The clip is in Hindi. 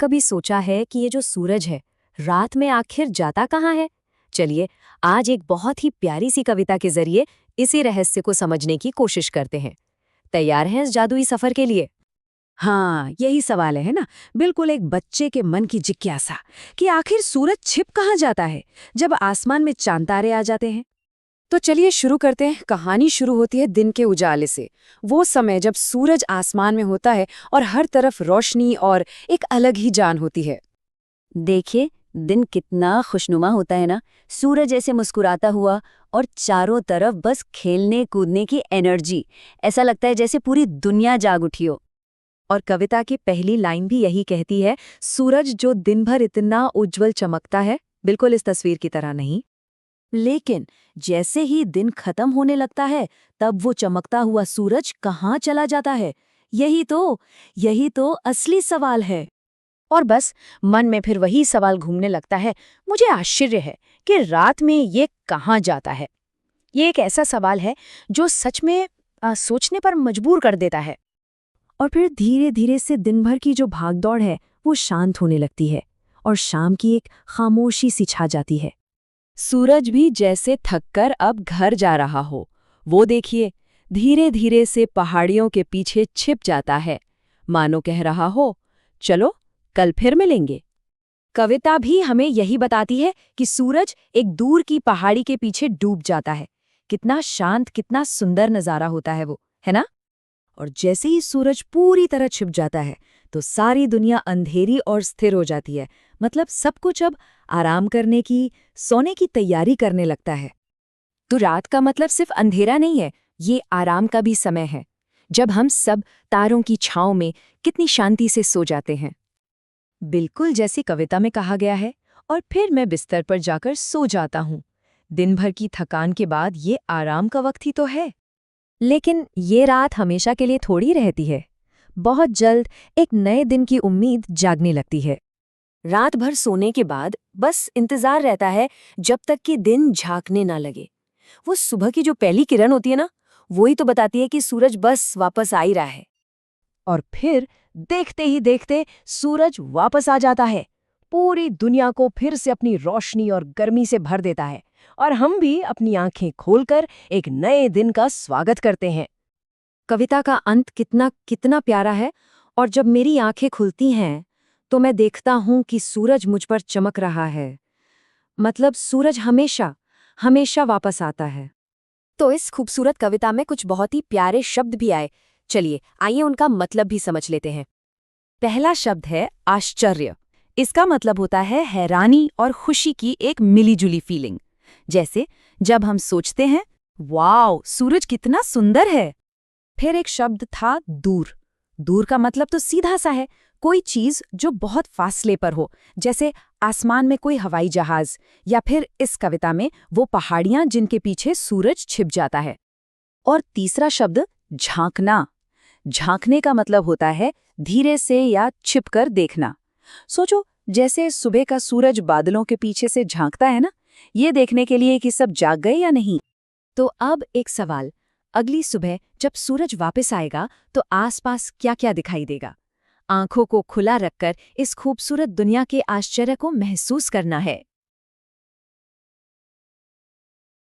कभी सोचा है कि ये जो सूरज है, रात में आखिर जाता कहाँ है? चलिए, आज एक बहुत ही प्यारी सी कविता के जरिए इसी रहस्य को समझने की कोशिश करते हैं। तैयार हैं इस जादुई सफर के लिए? हाँ, यही सवाल है ना। बिल्कुल एक बच्चे के मन की जिज्ञासा कि आखिर सूरज छिप कहाँ जाता है जब आसमान में चांद तारे आ जाते हैं। तो चलिए शुरू करते हैं। कहानी शुरू होती है दिन के उजाले से। वो समय जब सूरज आसमान में होता है और हर तरफ रोशनी और एक अलग ही जान होती है। देखिए, दिन कितना खुशनुमा होता है ना। सूरज ऐसे मुस्कुराता हुआ और चारों तरफ बस खेलने कूदने की एनर्जी। ऐसा लगता है जैसे पूरी दुनिया जाग उठी हो। और कविता की पहली लाइन भी यही कहती है, सूरज जो दिन भर इतना उज्जवल चमकता है, बिल्कुल इस तस्वीर की तरह नहीं। लेकिन जैसे ही दिन खत्म होने लगता है, तब वो चमकता हुआ सूरज कहाँ चला जाता है? यही तो असली सवाल है। और बस मन में फिर वही सवाल घूमने लगता है। मुझे आश्चर्य है कि रात में ये कहाँ जाता है। ये एक ऐसा सवाल है जो सच में सोचने पर मजबूर कर देता है। और फिर धीरे धीरे से दिन भर की जो भागदौड़ है वो शांत होने लगती है और शाम की एक खामोशी सी छा जाती है। सूरज भी जैसे थककर अब घर जा रहा हो। वो देखिए, धीरे धीरे से पहाड़ियों के पीछे छिप जाता है, मानो कह रहा हो, चलो कल फिर मिलेंगे। कविता भी हमें यही बताती है कि सूरज एक दूर की पहाड़ी के पीछे डूब जाता है। कितना शांत, कितना सुंदर नजारा होता है वो, है ना? और जैसे ही सूरज पूरी तरह छिप जाता है तो सारी दुनिया अंधेरी और स्थिर हो जाती है। मतलब सब कुछ अब आराम करने की, सोने की तैयारी करने लगता है। तो रात का मतलब सिर्फ अंधेरा नहीं है, ये आराम का भी समय है, जब हम सब तारों की छांव में कितनी शांति से सो जाते हैं। बिल्कुल जैसी कविता में कहा गया है, और फिर मैं बिस्तर पर जाकर सो जाता हूँ। दिन भर की थकान के बाद ये आराम का वक्त ही तो है। लेकिन ये रात हमेशा के लिए थोड़ी रहती है। बहुत जल्द एक नए दिन की उम्मीद जागने लगती है। रात भर सोने के बाद बस इंतजार रहता है जब तक कि दिन झांकने ना लगे। वो सुबह की जो पहली किरण होती है ना, वही तो बताती है कि सूरज बस वापस आ ही रहा है। और फिर देखते ही देखते सूरज वापस आ जाता है, पूरी दुनिया को फिर से अपनी रोशनी और गर्मी से भर देता है, और हम भी अपनी आंखें खोलकर एक नए दिन का स्वागत करते हैं। कविता का अंत कितना कितना प्यारा है। और जब मेरी आंखें खुलती हैं तो मैं देखता हूं कि सूरज मुझ पर चमक रहा है। मतलब सूरज हमेशा हमेशा वापस आता है। तो इस खूबसूरत कविता में कुछ बहुत ही प्यारे शब्द भी आए। चलिए, आइए उनका मतलब भी समझ लेते हैं। पहला शब्द है आश्चर्य। इसका मतलब होता है हैरानी और खुशी की एक मिलीजुली फीलिंग। जैसे जब हम सोचते हैं, वाओ, सूरज कितना सुंदर है। फिर एक शब्द था दूर। दूर का मतलब तो सीधा सा है, कोई चीज जो बहुत फासले पर हो, जैसे आसमान में कोई हवाई जहाज, या फिर इस कविता में वो पहाड़ियां जिनके पीछे सूरज छिप जाता है। और तीसरा शब्द झांकना। झांकने का मतलब होता है धीरे से या छिपकर देखना। सोचो, जैसे सुबह का सूरज बादलों के पीछे से झांकता है ना, ये देखने के लिए कि सब जाग गए या नहीं। तो अब एक सवाल, अगली सुबह जब सूरज वापस आएगा तो आसपास क्या क्या दिखाई देगा? आंखों को खुला रखकर इस खूबसूरत दुनिया के आश्चर्य को महसूस करना है।